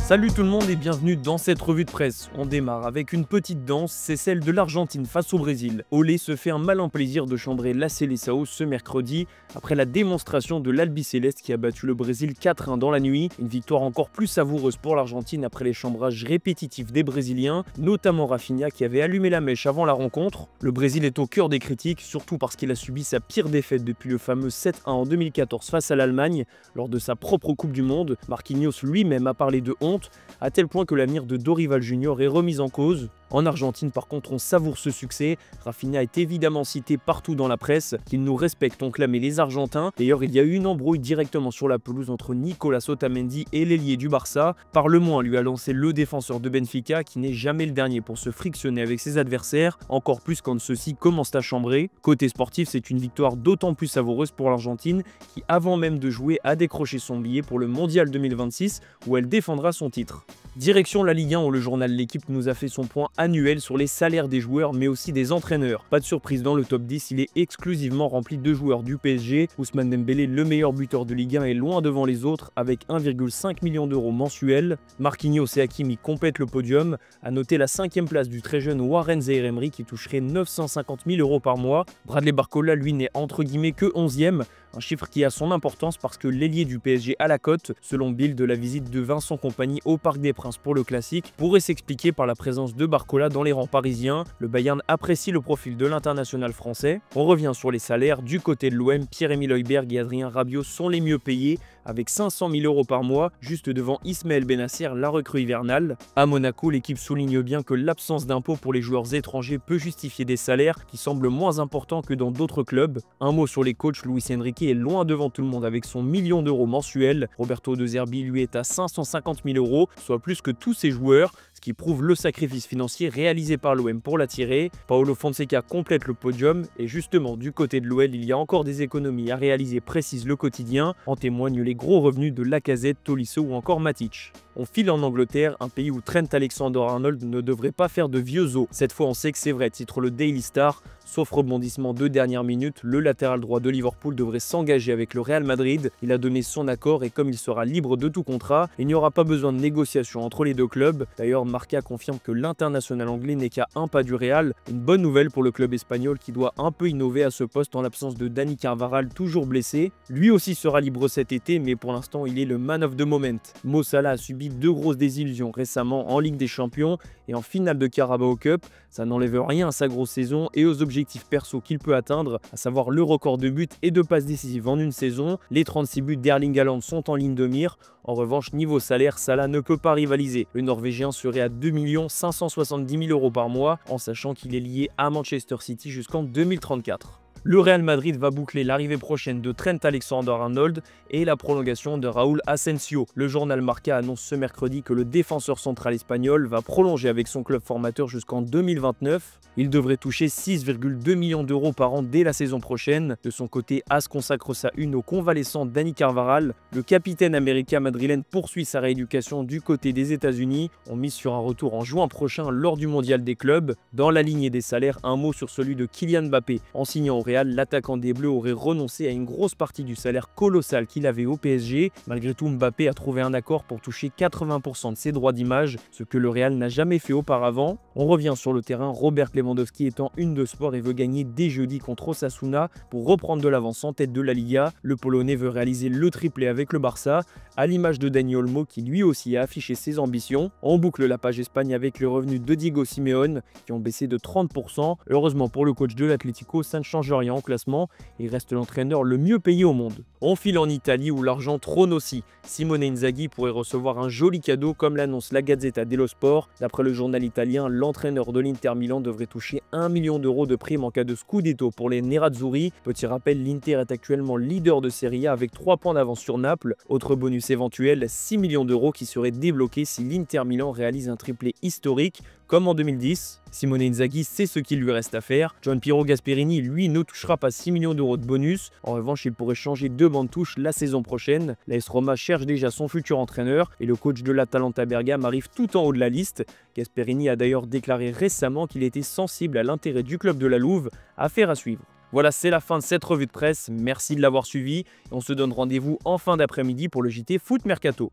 Salut tout le monde et bienvenue dans cette revue de presse. On démarre avec une petite danse, c'est celle de l'Argentine face au Brésil. Olé se fait un malin plaisir de chambrer la Seleção ce mercredi après la démonstration de l'Albiceleste qui a battu le Brésil 4-1 dans la nuit. Une victoire encore plus savoureuse pour l'Argentine après les chambrages répétitifs des Brésiliens, notamment Rafinha qui avait allumé la mèche avant la rencontre. Le Brésil est au cœur des critiques, surtout parce qu'il a subi sa pire défaite depuis le fameux 7-1 en 2014 face à l'Allemagne lors de sa propre Coupe du Monde. Marquinhos lui-même a parlé de honte, à tel point que l'avenir de Dorival Junior est remis en cause. En Argentine par contre on savoure ce succès, Rafinha est évidemment cité partout dans la presse, qu'il nous respecte ont clamé les Argentins. D'ailleurs il y a eu une embrouille directement sur la pelouse entre Nicolas Otamendi et l'ailier du Barça. Par le moins lui a lancé le défenseur de Benfica qui n'est jamais le dernier pour se frictionner avec ses adversaires, encore plus quand ceux-ci commencent à chambrer. Côté sportif c'est une victoire d'autant plus savoureuse pour l'Argentine qui avant même de jouer a décroché son billet pour le Mondial 2026 où elle défendra son titre. Direction la Ligue 1 où le journal L'Équipe nous a fait son point annuel sur les salaires des joueurs mais aussi des entraîneurs. Pas de surprise dans le top 10, il est exclusivement rempli de joueurs du PSG. Ousmane Dembélé, le meilleur buteur de Ligue 1, est loin devant les autres avec 1,5 million d'euros mensuels. Marquinhos et Hakimi complètent le podium. À noter la 5e place du très jeune Warren Zaïre-Emery qui toucherait 950 000 euros par mois. Bradley Barcola lui n'est entre guillemets que 11e. Un chiffre qui a son importance parce que l'ailier du PSG à la cote, selon Bild, de la visite de Vincent Kompany au Parc des Princes pour le classique, pourrait s'expliquer par la présence de Barcola dans les rangs parisiens. Le Bayern apprécie le profil de l'international français. On revient sur les salaires. Du côté de l'OM, Pierre-Emile Højbjerg et Adrien Rabiot sont les mieux payés, avec 500 000 euros par mois, juste devant Ismaël Bennacer, la recrue hivernale. À Monaco, l'équipe souligne bien que l'absence d'impôts pour les joueurs étrangers peut justifier des salaires qui semblent moins importants que dans d'autres clubs. Un mot sur les coachs, Luis Enrique est loin devant tout le monde avec son million d'euros mensuel. Roberto De Zerbi lui est à 550 000 euros, soit plus que tous ses joueurs, ce qui prouve le sacrifice financier réalisé par l'OM pour l'attirer. Paulo Fonseca complète le podium et justement du côté de l'OL il y a encore des économies à réaliser, précise le quotidien. En témoignent les gros revenus de Lacazette, Tolisso ou encore Matic. On file en Angleterre, un pays où Trent Alexander-Arnold ne devrait pas faire de vieux os. Cette fois on sait que c'est vrai, titre le Daily Star. Sauf rebondissement de dernière minute, le latéral droit de Liverpool devrait s'engager avec le Real Madrid. Il a donné son accord et comme il sera libre de tout contrat, il n'y aura pas besoin de négociation entre les deux clubs. D'ailleurs, Marca confirme que l'international anglais n'est qu'à un pas du Real. Une bonne nouvelle pour le club espagnol qui doit un peu innover à ce poste en l'absence de Dani Carvajal toujours blessé. Lui aussi sera libre cet été, mais pour l'instant il est le man of the moment. Mo Salah a subi deux grosses désillusions récemment en Ligue des Champions et en finale de Carabao Cup. Ça n'enlève rien à sa grosse saison et aux objectifs perso qu'il peut atteindre, à savoir le record de buts et de passes décisives en une saison. Les 36 buts d'Erling Haaland sont en ligne de mire. En revanche, niveau salaire, Salah ne peut pas rivaliser. Le Norvégien serait à 2 570 000 euros par mois, en sachant qu'il est lié à Manchester City jusqu'en 2034. Le Real Madrid va boucler l'arrivée prochaine de Trent Alexander-Arnold et la prolongation de Raúl Asensio. Le journal Marca annonce ce mercredi que le défenseur central espagnol va prolonger avec son club formateur jusqu'en 2029. Il devrait toucher 6,2 millions d'euros par an dès la saison prochaine. De son côté, As consacre sa une au convalescent Dani Carvajal. Le capitaine américain madrilène poursuit sa rééducation du côté des États-Unis. On mise sur un retour en juin prochain lors du mondial des clubs. Dans la lignée des salaires, un mot sur celui de Kylian Mbappé. En signant au Real, l'attaquant des Bleus aurait renoncé à une grosse partie du salaire colossal qu'il avait au PSG. Malgré tout, Mbappé a trouvé un accord pour toucher 80% de ses droits d'image, ce que le Real n'a jamais fait auparavant. On revient sur le terrain, Robert Lewandowski est en une de sport et veut gagner dès jeudi contre Osasuna pour reprendre de l'avance en tête de la Liga. Le Polonais veut réaliser le triplé avec le Barça, à l'image de Dani Olmo qui lui aussi a affiché ses ambitions. On boucle la page Espagne avec les revenus de Diego Simeone qui ont baissé de 30%. Heureusement pour le coach de l'Atlético, ça ne change rien en classement, il reste l'entraîneur le mieux payé au monde. On file en Italie où l'argent trône aussi. Simone Inzaghi pourrait recevoir un joli cadeau comme l'annonce la Gazzetta dello Sport. D'après le journal italien, l'entraîneur de l'Inter Milan devrait toucher 1 million d'euros de prime en cas de scudetto pour les Nerazzurri. Petit rappel, l'Inter est actuellement leader de Serie A avec 3 points d'avance sur Naples. Autre bonus éventuel, 6 millions d'euros qui seraient débloqués si l'Inter Milan réalise un triplé historique comme en 2010. Simone Inzaghi sait ce qu'il lui reste à faire. Gianpiero Gasperini, lui, ne touchera pas 6 millions d'euros de bonus. En revanche, il pourrait changer de banc de touche la saison prochaine. L'AS Roma cherche déjà son futur entraîneur et le coach de l'Atalanta Bergame arrive tout en haut de la liste. Gasperini a d'ailleurs déclaré récemment qu'il était sensible à l'intérêt du club de la Louve. Affaire à suivre. Voilà, c'est la fin de cette revue de presse. Merci de l'avoir suivi. On se donne rendez-vous en fin d'après-midi pour le JT Foot Mercato.